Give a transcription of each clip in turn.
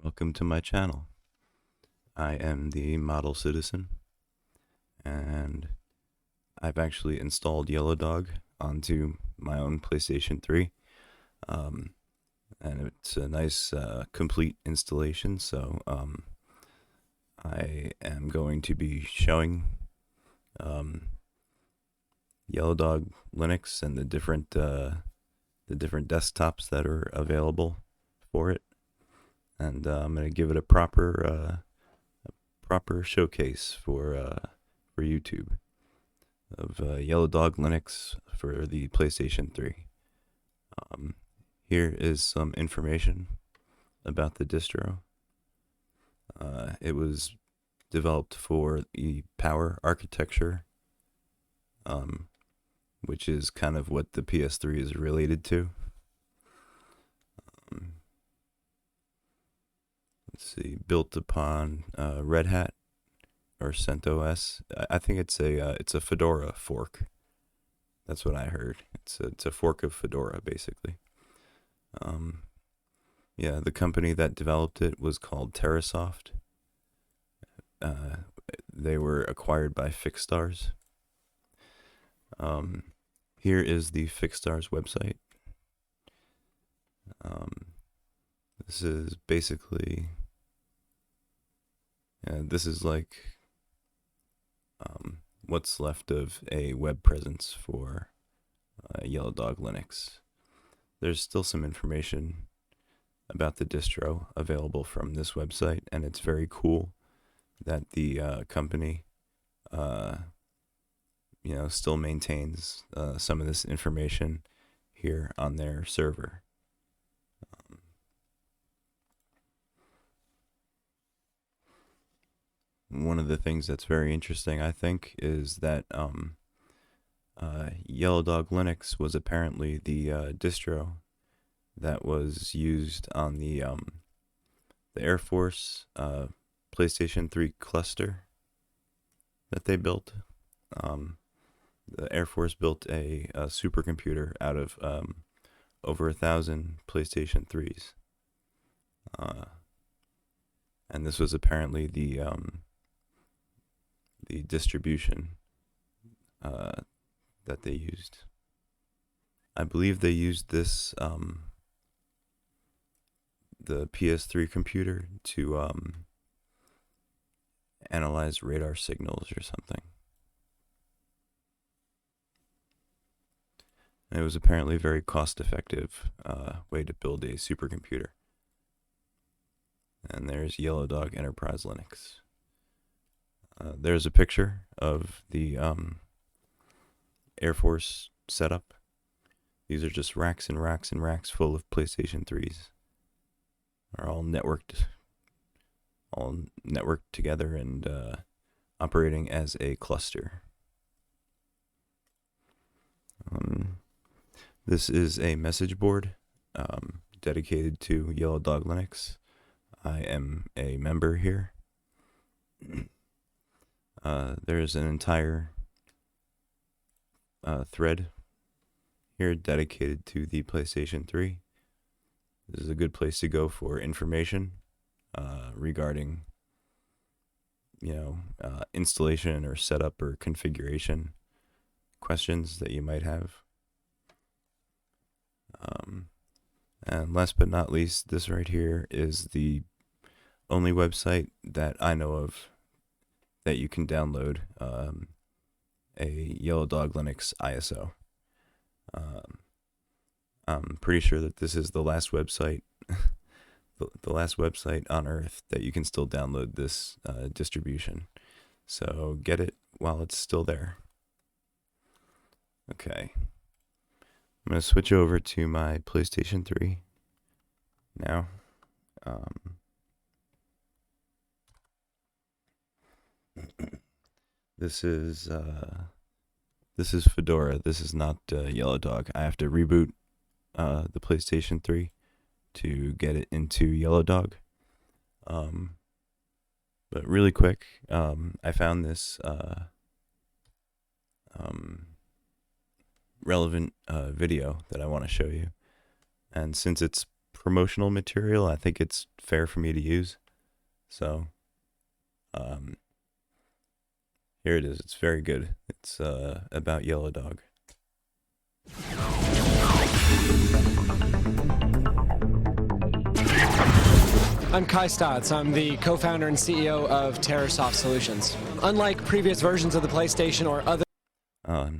Welcome to my channel. I am the model citizen, and I've actually installed Yellow Dog onto my own PlayStation 3, and it's a nice complete installation, so I am going to be showing Yellow Dog Linux and the different desktops that are available for it, and I'm going to give it a proper showcase for YouTube of Yellow Dog Linux for the PlayStation 3. Here is some information about the distro. It was developed for the Power architecture, which is kind of what the PS3 is related to. Let's see, built upon Red Hat or CentOS. I think it's a Fedora fork. That's what I heard. It's a fork of Fedora, basically. Yeah, the company that developed it was called TerraSoft. They were acquired by Fixstars. Here is the Fixstars website. This is basically, this is like what's left of a web presence for Yellow Dog Linux. There's still some information about the distro available from this website, and it's very cool that the company still maintains some of this information here on their server. One of the things that's very interesting, I think, is that Yellow Dog Linux was apparently the distro that was used on the Air Force PlayStation 3 cluster that they built. The Air Force built a supercomputer out of over 1,000 PlayStation 3s. And this was apparently the distribution that they used. I believe they used this the PS3 computer to analyze radar signals or something. And it was apparently a very cost-effective way to build a supercomputer. And there's Yellow Dog Enterprise Linux. There's a picture of the Air Force setup. These are just racks and racks and racks full of PlayStation 3s. Are all networked together and operating as a cluster. This is a message board dedicated to Yellow Dog Linux. I am a member here. There's an entire thread here dedicated to the PlayStation 3. This is a good place to go for information regarding, installation or setup or configuration questions that you might have. And last but not least, this right here is the only website that I know of that you can download a Yellow Dog Linux ISO. I'm pretty sure that this is the last website, the last website on Earth that you can still download this distribution. So get it while it's still there. Okay. I'm going to switch over to my PlayStation 3 now. This is Fedora. This is not Yellow Dog. I have to reboot the PlayStation 3 to get it into Yellow Dog. But really quick, I found this relevant video that I want to show you. And since it's promotional material. I think it's fair for me to use. So, here it is. It's very good. It's about Yellow Dog. I'm Kai Stotz. I'm the co-founder and CEO of TerraSoft Solutions. Unlike previous versions of the PlayStation or other...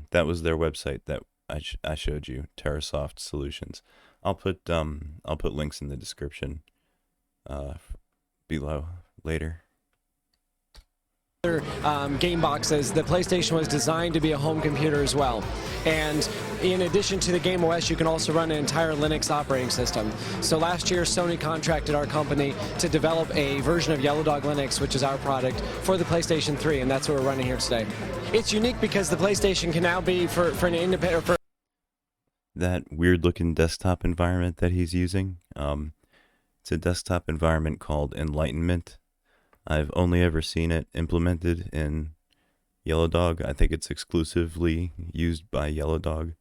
That was their website that I showed you, TerraSoft Solutions. I'll put links in the description below later. Game boxes, the PlayStation was designed to be a home computer as well. And in addition to the Game OS, you can also run an entire Linux operating system. So last year, Sony contracted our company to develop a version of Yellow Dog Linux, which is our product, for the PlayStation 3, and that's what we're running here today. It's unique because the PlayStation can now be for an independent... That weird-looking desktop environment that he's using, it's a desktop environment called Enlightenment. I've only ever seen it implemented in Yellow Dog. I think it's exclusively used by Yellow Dog.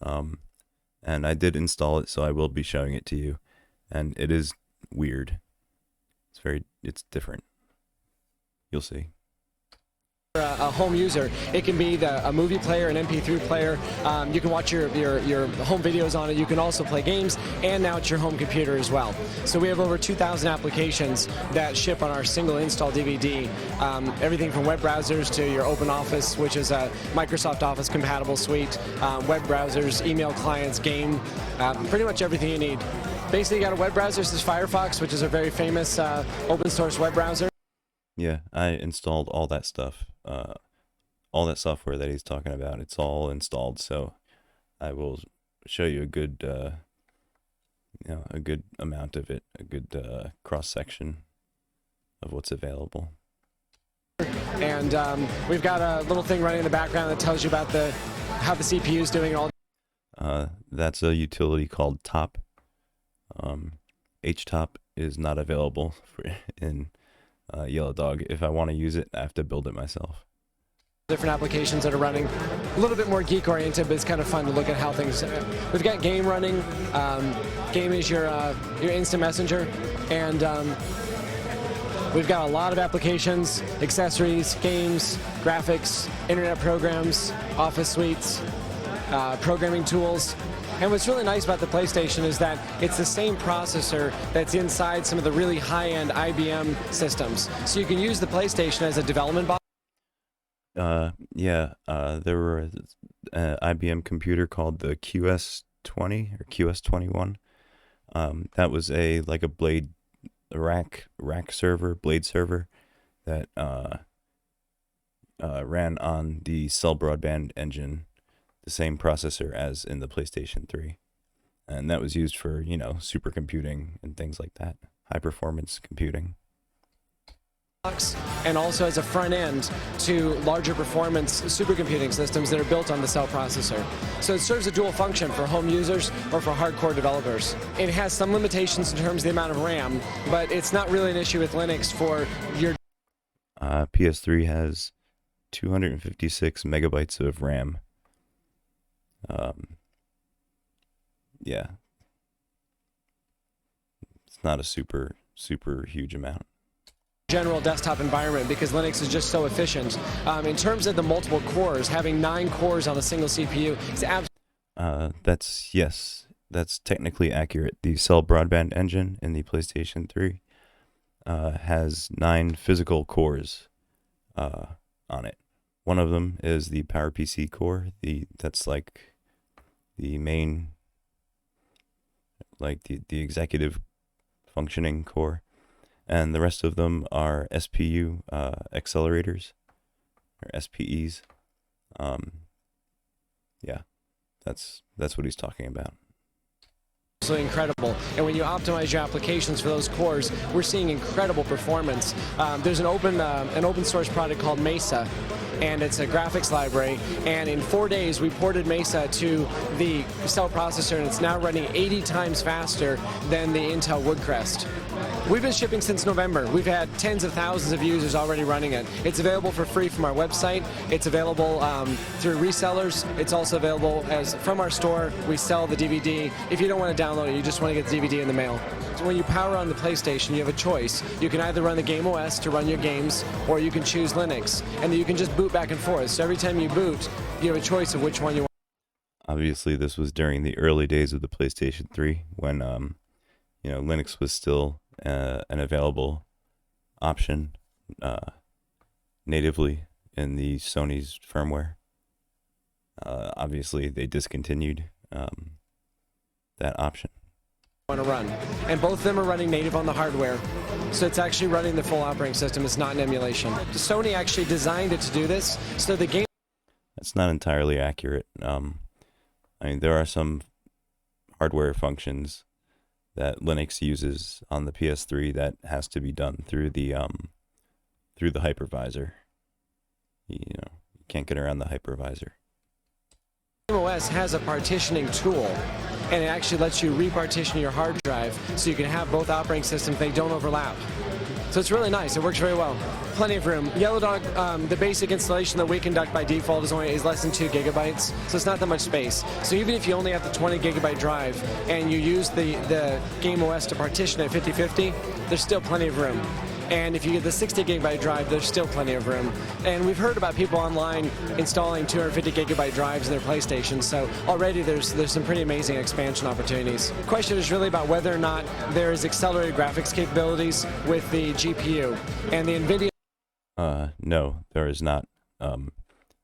And I did install it, so I will be showing it to you. And it is weird. It's different. You'll see. A home user, it can be a movie player, an MP3 player. You can watch your home videos on it. You can also play games, and now it's your home computer as well. So we have over 2,000 applications that ship on our single install DVD. Everything from web browsers to your Open Office, which is a Microsoft Office compatible suite, web browsers, email clients, game, pretty much everything you need. Basically, you got a web browser. This is Firefox, which is a very famous open source web browser. Yeah, I installed all that stuff. All that software that he's talking about, it's all installed, so I will show you a good a good amount of it, a good cross-section of what's available. And we've got a little thing running in the background that tells you about how the CPU is doing all. That's a utility called Top. HTOP is not available in Yellow Dog. If I want to use it, I have to build it myself. Different applications that are running, a little bit more geek oriented, but it's kind of fun to look at how things. We've got Game running. Game is your instant messenger, and we've got a lot of applications, accessories, games, graphics, internet programs, office suites, programming tools. And what's really nice about the PlayStation is that it's the same processor that's inside some of the really high-end IBM systems. So you can use the PlayStation as a development box. There were an IBM computer called the QS20 or QS21. That was a blade rack server, blade server that ran on the cell broadband engine, the same processor as in the PlayStation 3. And that was used for, supercomputing and things like that, high performance computing. And also as a front end to larger performance supercomputing systems that are built on the cell processor. So it serves a dual function for home users or for hardcore developers. It has some limitations in terms of the amount of RAM, but it's not really an issue with Linux for your... PS3 has 256 megabytes of RAM. Yeah. It's not a super huge amount. General desktop environment because Linux is just so efficient. In terms of the multiple cores, having 9 cores on a single CPU is that's technically accurate. The cell broadband engine in the PlayStation 3 has 9 physical cores on it. One of them is the PowerPC core. That's like the main, the executive functioning core. And the rest of them are SPU accelerators, or SPEs. That's what he's talking about. Absolutely incredible. And when you optimize your applications for those cores, we're seeing incredible performance. There's an open source product called Mesa and it's a graphics library. And in 4 days, we ported Mesa to the cell processor, and it's now running 80 times faster than the Intel Woodcrest. We've been shipping since November. We've had tens of thousands of users already running it. It's available for free from our website. It's available through resellers. It's also available as from our store. We sell the DVD. If you don't want to download it, you just want to get the DVD in the mail. So when you power on the PlayStation, you have a choice. You can either run the Game OS to run your games, or you can choose Linux. And you can just boot back and forth. So every time you boot, you have a choice of which one you want. Obviously, this was during the early days of the PlayStation 3 when, Linux was still an available option natively in the Sony's firmware. Obviously, they discontinued that option. Want to run, and both of them are running native on the hardware, so it's actually running the full operating system. It's not an emulation. Sony actually designed it to do this, so the game. That's not entirely accurate. There are some hardware functions that Linux uses on the PS3 that has to be done through the hypervisor. You can't get around the hypervisor. Game OS has a partitioning tool, and it actually lets you repartition your hard drive so you can have both operating systems. They don't overlap. So it's really nice. It works very well. Plenty of room. Yellow Dog, the basic installation that we conduct by default is less than 2 gigabytes, so it's not that much space. So even if you only have the 20 gigabyte drive and you use the Game OS to partition it 50-50, there's still plenty of room. And if you get the 60 gigabyte drive, there's still plenty of room. And we've heard about people online installing 250 gigabyte drives in their PlayStation, so already there's some pretty amazing expansion opportunities. The question is really about whether or not there is accelerated graphics capabilities with the GPU. And the NVIDIA... No, there is not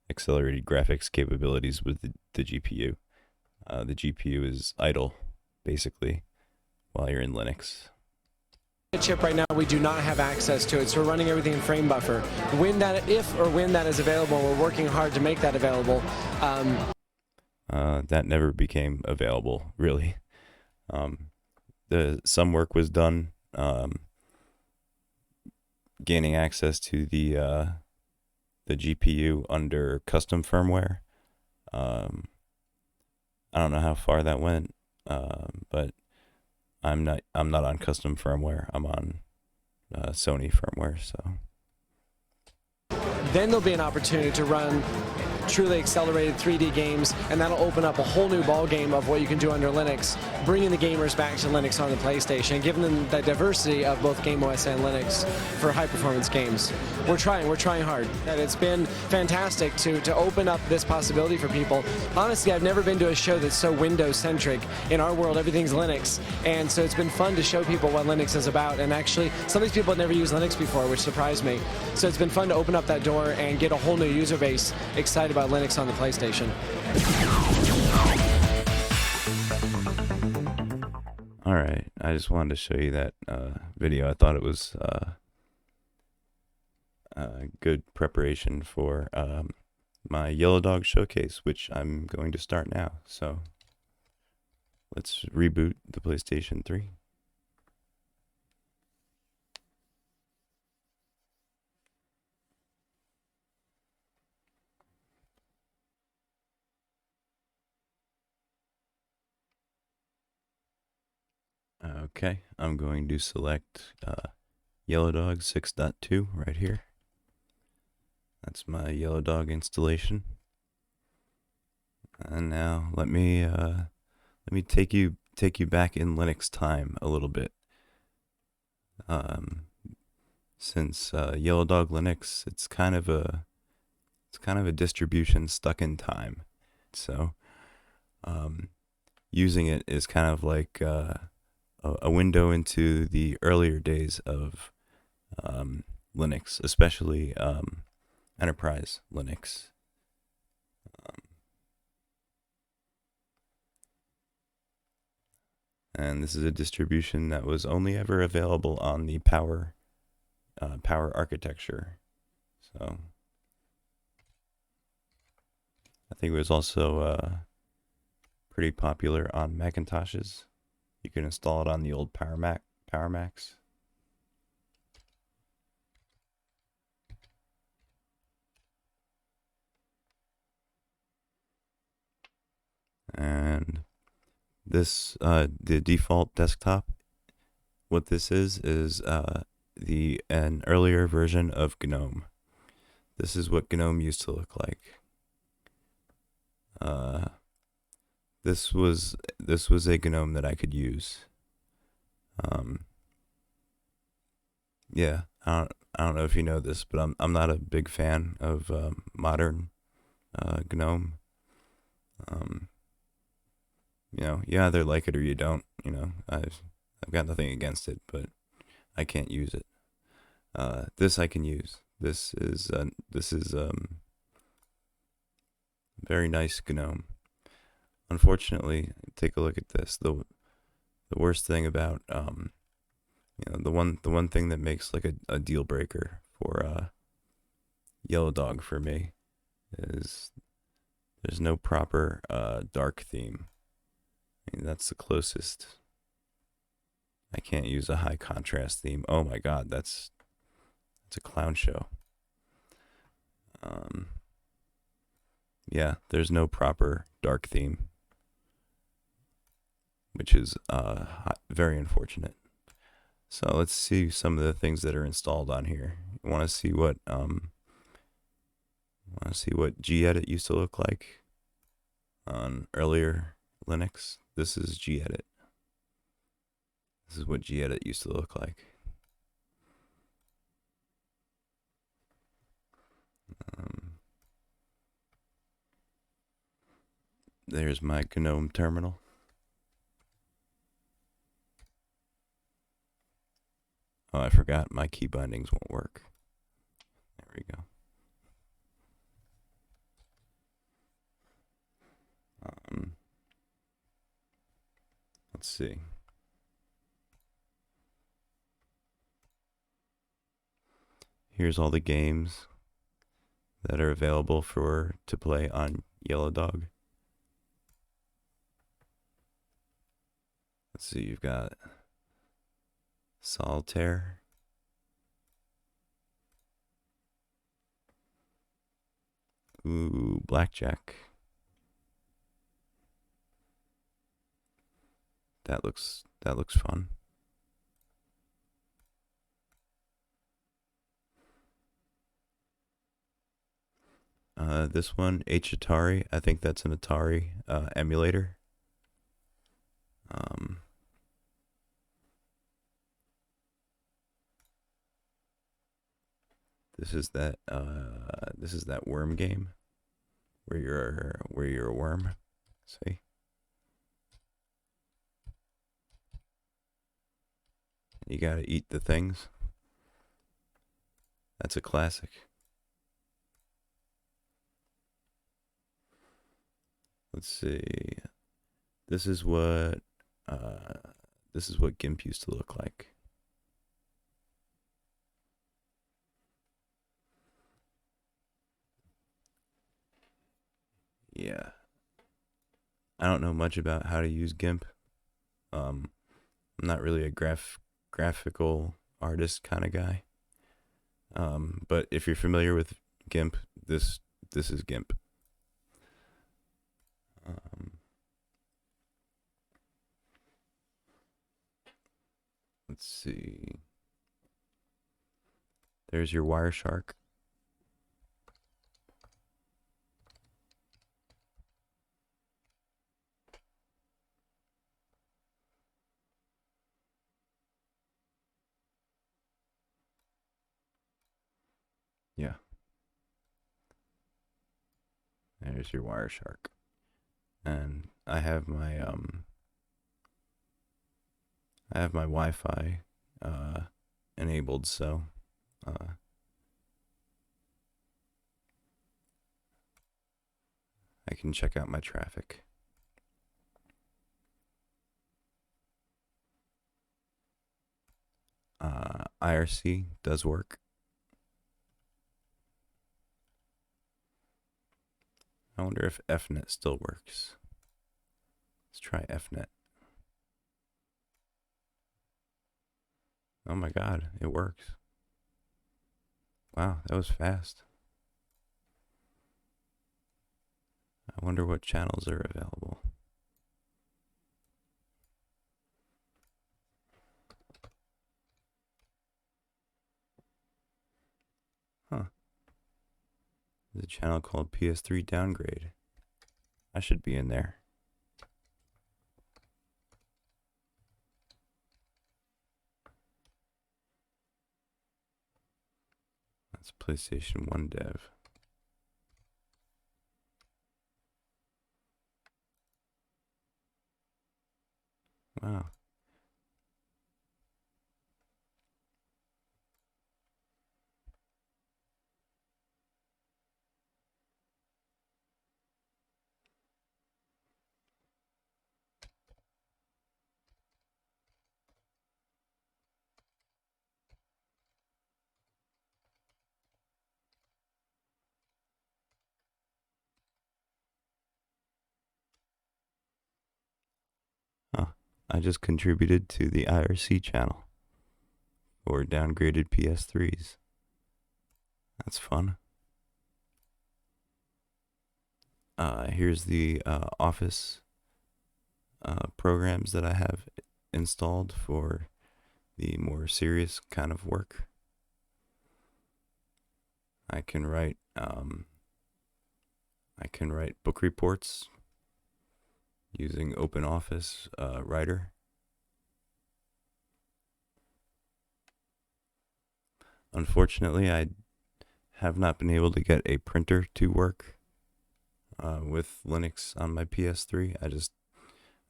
accelerated graphics capabilities with the GPU. The GPU is idle, basically, while you're in Linux. Chip right now, we do not have access to it, so we're running everything in frame buffer. When that is available, we're working hard to make that available. That never became available, really. Some work was done gaining access to the GPU under custom firmware. I don't know how far that went, but I'm not on custom firmware. I'm on Sony firmware, so. Then there'll be an opportunity to run truly accelerated 3D games, and that'll open up a whole new ball game of what you can do under Linux, bringing the gamers back to Linux on the PlayStation, and giving them the diversity of both Game OS and Linux for high-performance games. We're trying hard. And it's been fantastic to open up this possibility for people. Honestly, I've never been to a show that's so Windows-centric. In our world, everything's Linux, and so it's been fun to show people what Linux is about, and actually, some of these people have never used Linux before, which surprised me. So it's been fun to open up that door and get a whole new user base excited about Linux on the PlayStation. All right, I just wanted to show you that video. I thought it was good preparation for my Yellow Dog showcase, which I'm going to start now. So let's reboot the PlayStation 3. Okay, I'm going to select Yellow Dog 6.2 right here. That's my Yellow Dog installation. And now let me take you back in Linux time a little bit. Since Yellow Dog Linux, it's kind of a distribution stuck in time. So using it is kind of like a window into the earlier days of Linux, especially enterprise Linux. And this is a distribution that was only ever available on the Power architecture. So I think it was also pretty popular on Macintoshes. You can install it on the old Power Macs. And this, the default desktop, what this is an earlier version of GNOME. This is what GNOME used to look like. This was a GNOME that I could use. Yeah, I don't know if you know this, but I'm not a big fan of modern GNOME. You either like it or you don't. I've got nothing against it, but I can't use it. This I can use. This is very nice GNOME. Unfortunately, take a look at this. The worst thing about the one thing that makes like a deal breaker for Yellow Dog for me is there's no proper dark theme. I mean, that's the closest. I can't use a high contrast theme. Oh my god, that's a clown show. Yeah, there's no proper dark theme, which is very unfortunate. So let's see some of the things that are installed on here. You want to see what gedit used to look like on earlier Linux? This is gedit. This is what gedit used to look like. There's my GNOME terminal. Oh, I forgot my key bindings won't work. There we go. Let's see. Here's all the games that are available to play on Yellow Dog. Let's see, you've got Solitaire, ooh, Blackjack. That looks fun. This one, Atari. I think that's an Atari emulator. This is that worm game where you're a worm. See? You gotta eat the things. That's a classic. Let's see. This is what GIMP used to look like. Yeah. I don't know much about how to use GIMP. I'm not really a graphical artist kind of guy. But if you're familiar with GIMP, this is GIMP. Let's see. There's your Wireshark. Yeah. There's your Wireshark. And I have my Wi-Fi enabled, so I can check out my traffic. IRC does work. I wonder if FNet still works. Let's try FNet. Oh my god, it works. Wow, that was fast. I wonder what channels are available. There's a channel called PS3 Downgrade. I should be in there. That's PlayStation 1 dev. Wow. Huh. I just contributed to the IRC channel for downgraded PS3s. That's fun. Here's the Office programs that I have installed for the more serious kind of work. I can write book reports using OpenOffice Writer. Unfortunately, I have not been able to get a printer to work with Linux on my PS3. I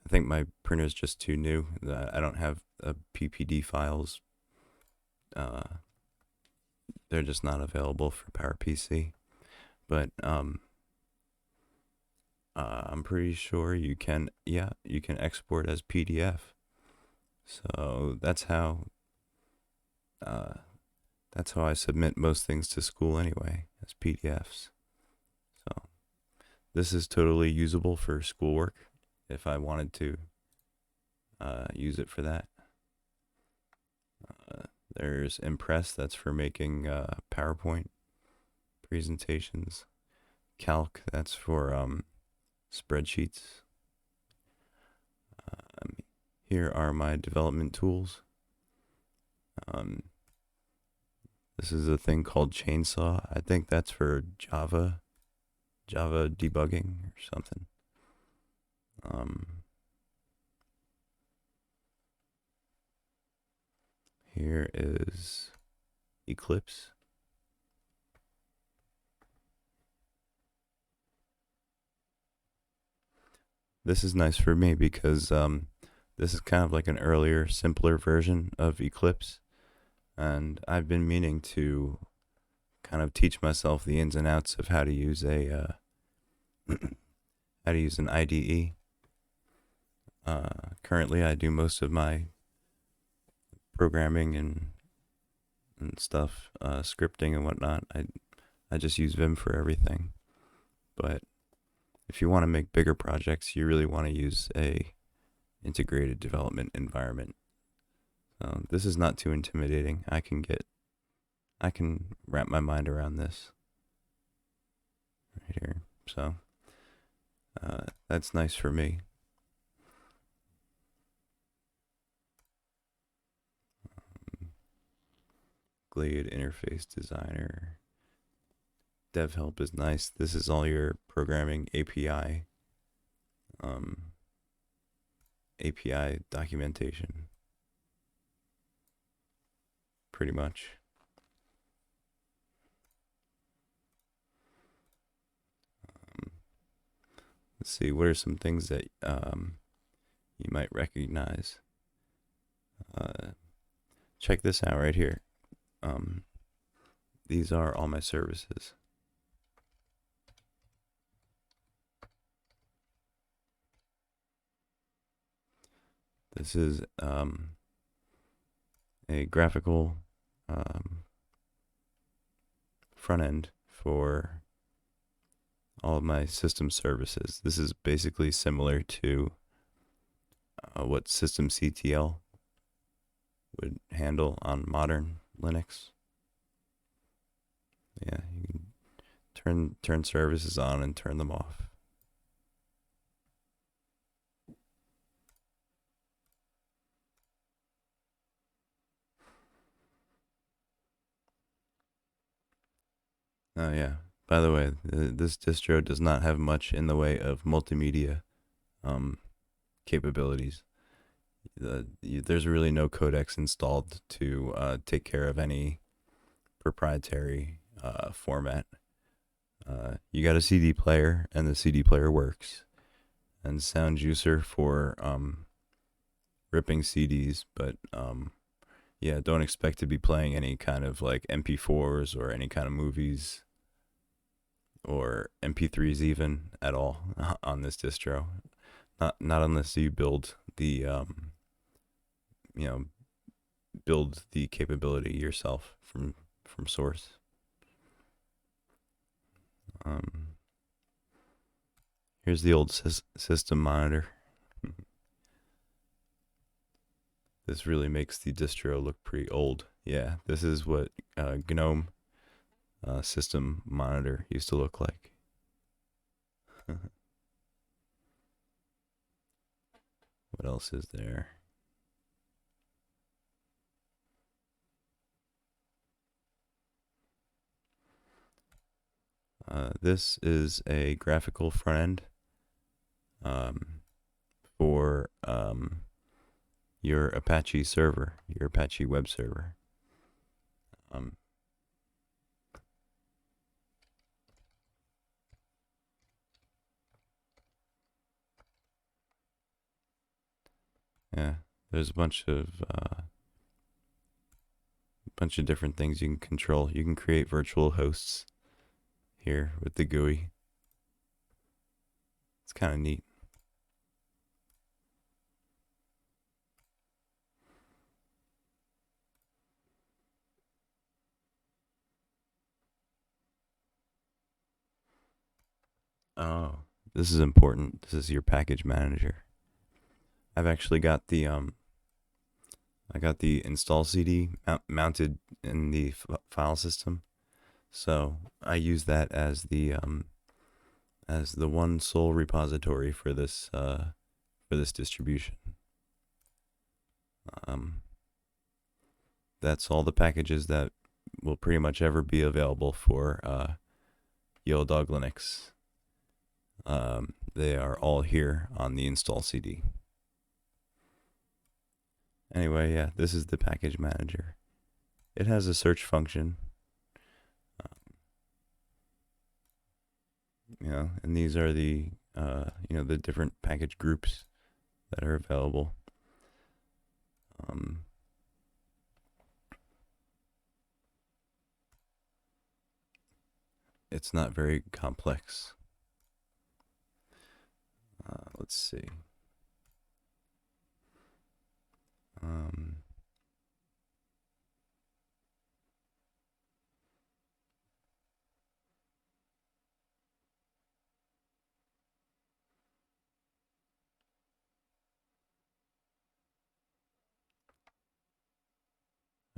think my printer is just too new. I don't have PPD files. They're just not available for PowerPC. But I'm pretty sure you can. Yeah, you can export as PDF. So that's how I submit most things to school anyway, as PDFs. So this is totally usable for schoolwork if I wanted to use it for that. There's Impress, that's for making PowerPoint presentations. Calc, that's for spreadsheets. Here are my development tools. This is a thing called Chainsaw. I think that's for Java debugging or something. Here is Eclipse. This is nice for me because this is kind of like an earlier, simpler version of Eclipse. And I've been meaning to kind of teach myself the ins and outs of how to use an IDE. Currently, I do most of my programming and stuff, scripting and whatnot. I just use Vim for everything. But if you want to make bigger projects, you really want to use a integrated development environment. This is not too intimidating. I can wrap my mind around this right here. So that's nice for me. Glade Interface Designer. DevHelp is nice. This is all your programming API documentation. Pretty much. Let's see, what are some things that you might recognize? Check this out right here. These are all my services. This is a graphical front end for all of my system services. This is basically similar to what systemctl would handle on modern Linux. Yeah, you can turn services on and turn them off. Oh yeah, By the way, this distro does not have much in the way of multimedia um, capabilities. There's really no codecs installed to take care of any proprietary format. You got a CD player, and the CD player works, and Sound Juicer for ripping CDs, but yeah, don't expect to be playing any kind of like MP4s or any kind of movies or MP3s even at all on this distro. Not unless you build the you know build the capability yourself from source. Um, Here's the old system monitor. This really makes the distro look pretty old. Yeah, this is what GNOME system monitor used to look like. What else is there? This is a graphical front end for your Apache server, your Apache web server. Yeah, there's a bunch of different things you can control. You can create virtual hosts here with the GUI. It's kind of neat. Oh, this is important. This is your package manager. I've actually got the I got the install CD mounted in the file system, so I use that as the one sole repository for this distribution. That's all the packages that will pretty much ever be available for Yellow Dog Linux. They are all here on the install CD. Anyway, yeah, this is the package manager. It has a search function. And these are the the different package groups that are available. It's not very complex. Let's see.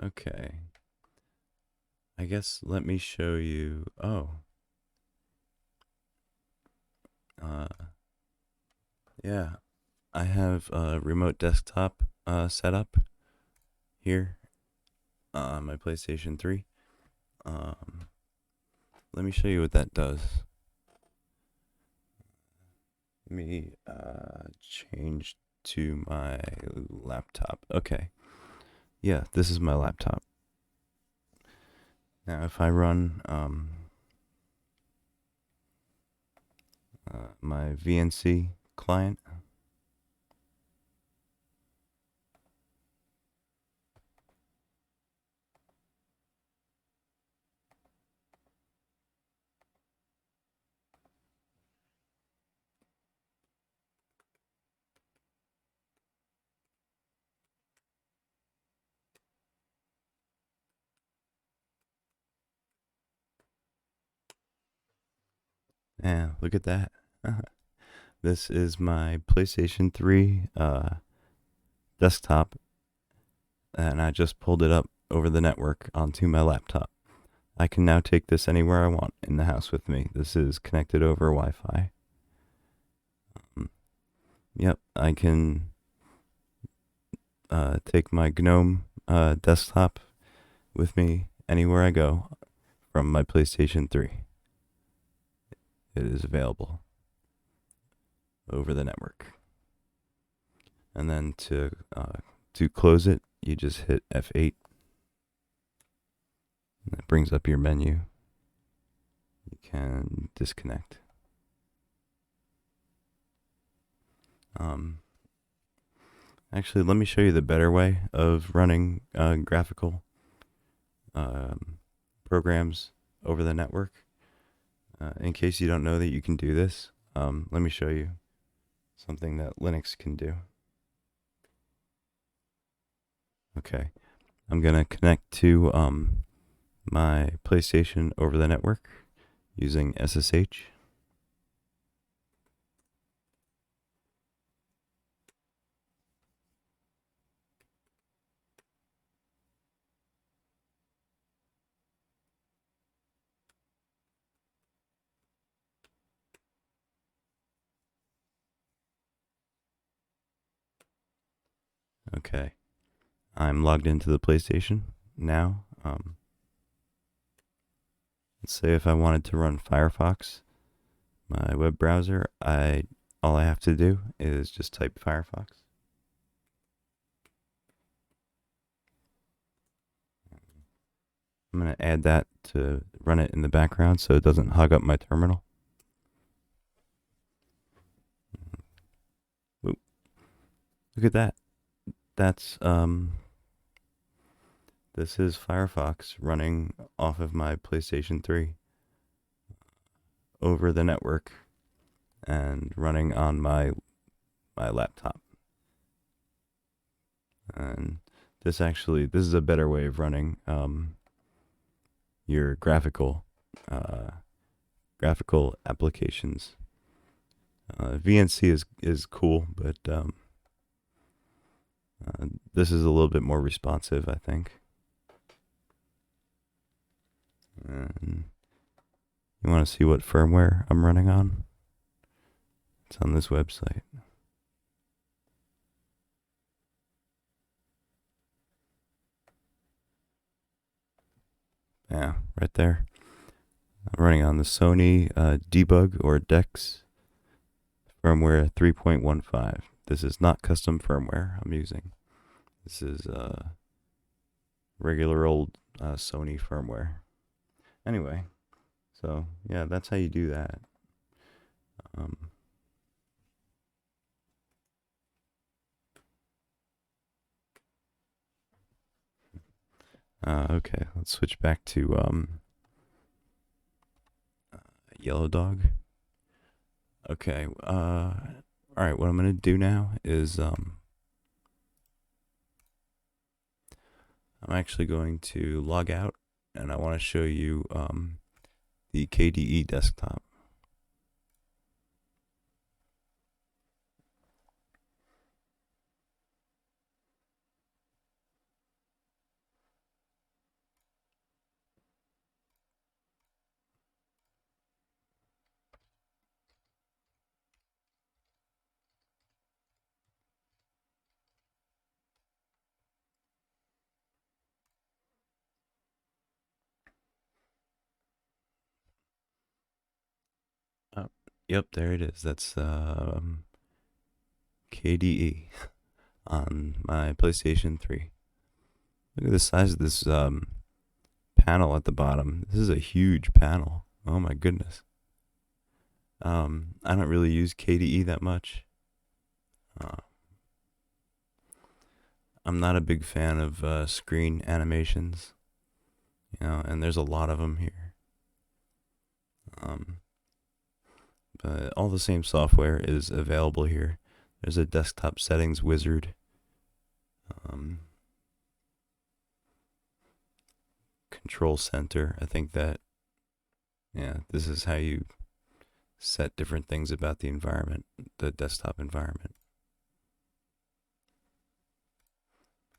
Okay. I guess let me show you. Oh. Yeah. I have a remote desktop set up here on my PlayStation 3. Let me show you what that does. Let me change to my laptop. Okay. Yeah, this is my laptop. Now, if I run my VNC client, yeah, look at that. This is my PlayStation 3 desktop, and I just pulled it up over the network onto my laptop. I can now take this anywhere I want in the house with me. This is connected over Wi-Fi. Yep, I can take my GNOME desktop with me anywhere I go from my PlayStation 3. it is available over the network. And then to close it, you just hit F8. And that brings up your menu. You can disconnect. Actually, let me show you the better way of running graphical programs over the network. In case you don't know that you can do this, let me show you something that Linux can do. Okay, I'm gonna connect to my PlayStation over the network using SSH. Okay, I'm logged into the PlayStation now. Let's say if I wanted to run Firefox, my web browser, all I have to do is just type Firefox. I'm going to add that to run it in the background so it doesn't hog up my terminal. Oop. Look at that. That's this is Firefox running off of my PlayStation 3 over the network and running on my laptop. And this is a better way of running your graphical applications. VNC is cool, but this is a little bit more responsive, I think. And you want to see what firmware I'm running on? It's on this website. Yeah, right there. I'm running on the Sony debug or DeX firmware 3.15. This is not custom firmware I'm using. This is regular old Sony firmware. Anyway, so yeah, that's how you do that. Okay, let's switch back to Yellow Dog. Okay, all right, what I'm gonna do now is I'm actually going to log out, and I want to show you the KDE Desktop. Oh, yep, there it is. That's KDE on my PlayStation 3. Look at the size of this panel at the bottom. This is a huge panel. Oh my goodness. I don't really use KDE that much. I'm not a big fan of screen animations, and there's a lot of them here. But all the same software is available here. There's a desktop settings wizard. Control center. I think that, this is how you set different things about the environment, the desktop environment.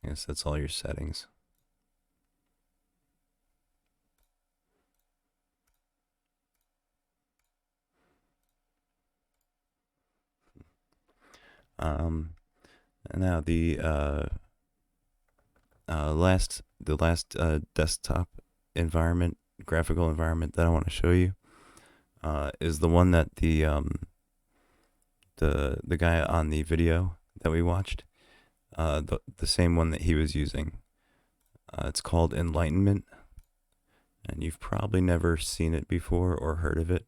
I guess that's all your settings. Now the last desktop environment, graphical environment that I want to show you is the one that the guy on the video that we watched, the same one that he was using. It's called Enlightenment, and you've probably never seen it before or heard of it.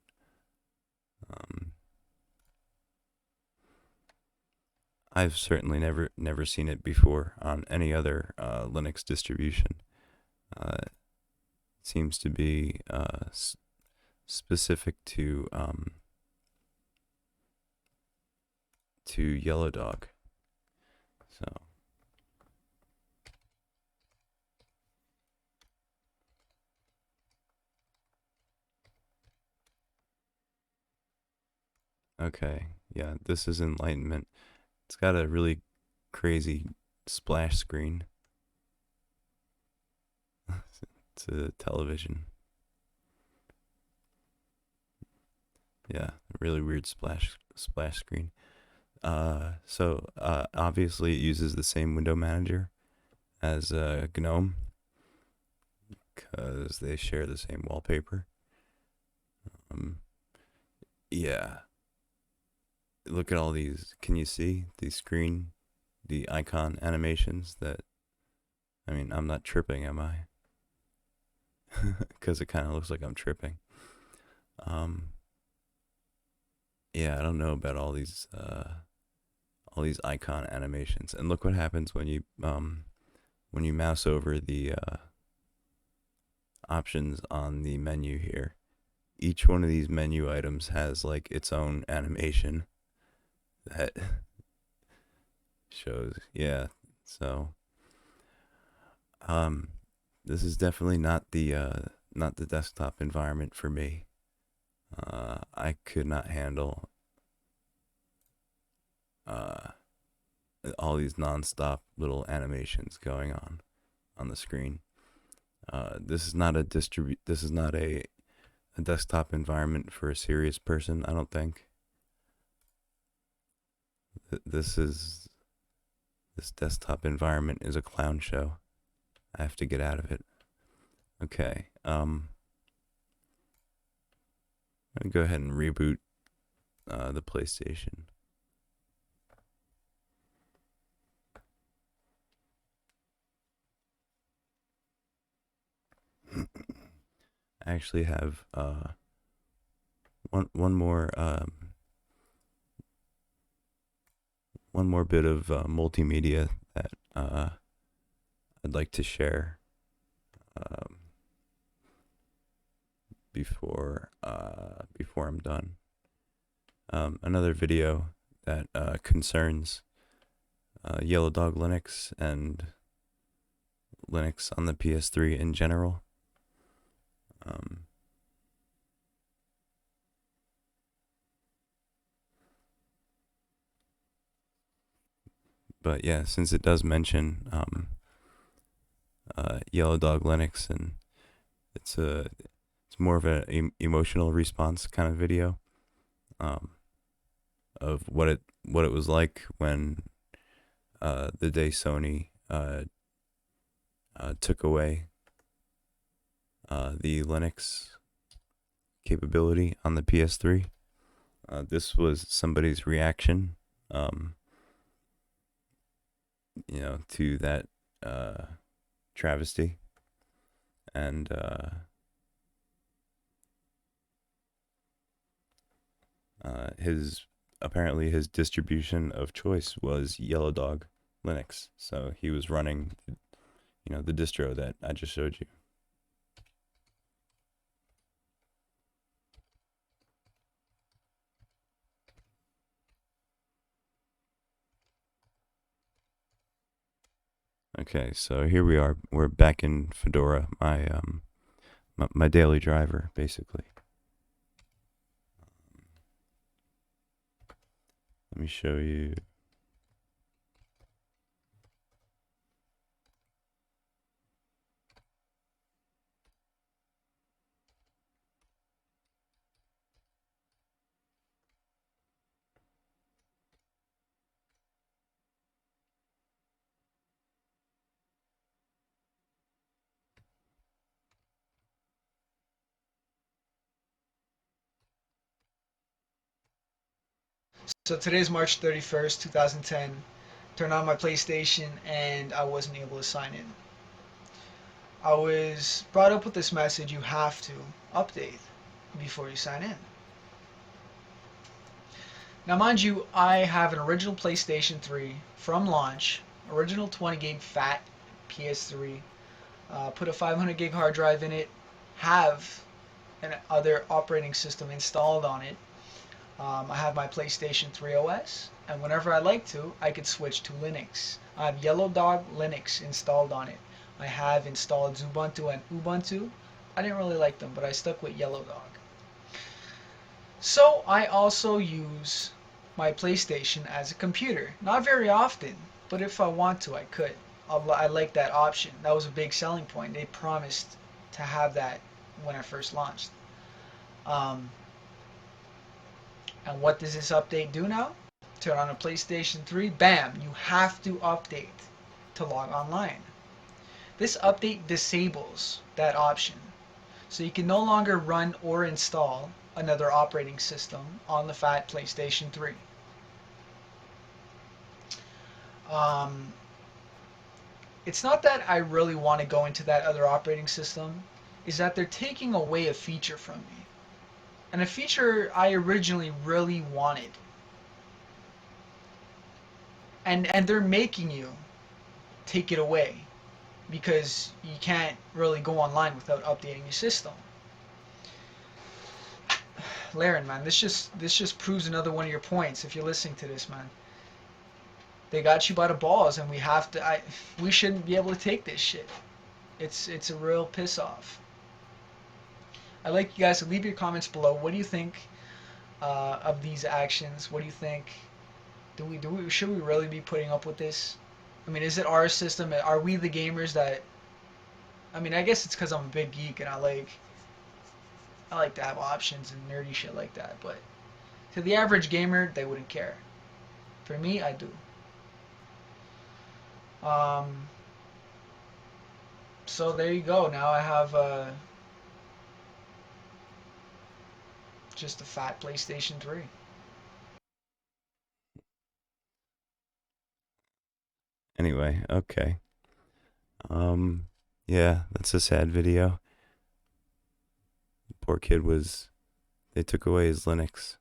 I've certainly never seen it before on any other Linux distribution. It seems to be specific to Yellow Dog. So okay, yeah, this is Enlightenment. It's got a really crazy splash screen. It's a television. Yeah, really weird splash screen. So obviously it uses the same window manager as GNOME because they share the same wallpaper. Yeah, look at all these. Can you see the icon animations? That, I mean, I'm not tripping, am I? Because it kind of looks like I'm tripping. Yeah, I don't know about all these icon animations. And look what happens when you mouse over the options on the menu here. Each one of these menu items has like its own animation that shows. Yeah, so this is definitely not the desktop environment for me. I could not handle all these nonstop little animations going on the screen. This is not a desktop environment for a serious person, I don't think. This desktop environment is a clown show. I have to get out of it. Okay. I'm gonna go ahead and reboot the PlayStation. I actually have one more bit of multimedia that I'd like to share before I'm done. Another video that concerns Yellow Dog Linux and Linux on the PS3 in general. But yeah, since it does mention Yellow Dog Linux, and it's more of an emotional response kind of video of what it was like when the day Sony took away the Linux capability on the PS3. This was somebody's reaction, to that travesty, and his distribution of choice was Yellow Dog Linux. So he was running, the distro that I just showed you. Okay, so here we are. We're back in Fedora, my daily driver, basically. Let me show you. So today's March 31st, 2010. Turned on my PlayStation and I wasn't able to sign in. I was brought up with this message: you have to update before you sign in. Now, mind you, I have an original PlayStation 3 from launch, original 20 gig fat PS3, put a 500 gig hard drive in it, have an other operating system installed on it. I have my PlayStation 3 OS, and whenever I like to, I could switch to Linux. I have Yellow Dog Linux installed on it. I have installed Ubuntu and Ubuntu. I didn't really like them, but I stuck with Yellow Dog. So I also use my PlayStation as a computer. Not very often, but if I want to, I could. I like that option. That was a big selling point. They promised to have that when I first launched. Um, and what does this update do now? Turn on a PlayStation 3, bam, you have to update to log online. This update disables that option. So you can no longer run or install another operating system on the fat PlayStation 3. Um, it's not that I really want to go into that other operating system, is that they're taking away a feature from me. And a feature I originally really wanted. And they're making you take it away because you can't really go online without updating your system. Laren, man, this just proves another one of your points. If you're listening to this, man, they got you by the balls, and we have to. We shouldn't be able to take this shit. It's a real piss off. I'd like you guys to leave your comments below. What do you think of these actions? What do you think? Do we should we really be putting up with this? I mean, is it our system? Are we the gamers that? I mean, I guess it's because I'm a big geek and I like to have options and nerdy shit like that. But to the average gamer, they wouldn't care. For me, I do. Um, so there you go. Now I have just a fat PlayStation 3. Anyway, okay. Yeah, that's a sad video. Poor kid they took away his Linux.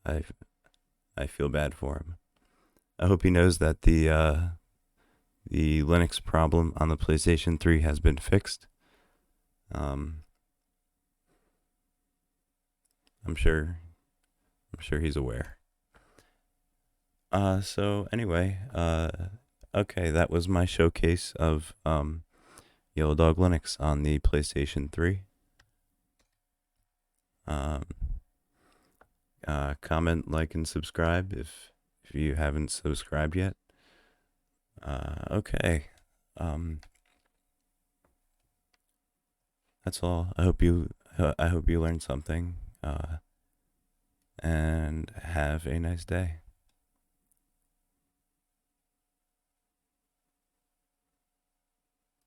I I feel bad for him. I hope he knows that the Linux problem on the PlayStation 3 has been fixed. Um, I'm sure he's aware. So anyway, okay, that was my showcase of Yellow Dog Linux on the PlayStation 3. Um, comment, like, and subscribe if you haven't subscribed yet. Okay. That's all. I hope you learned something. And have a nice day.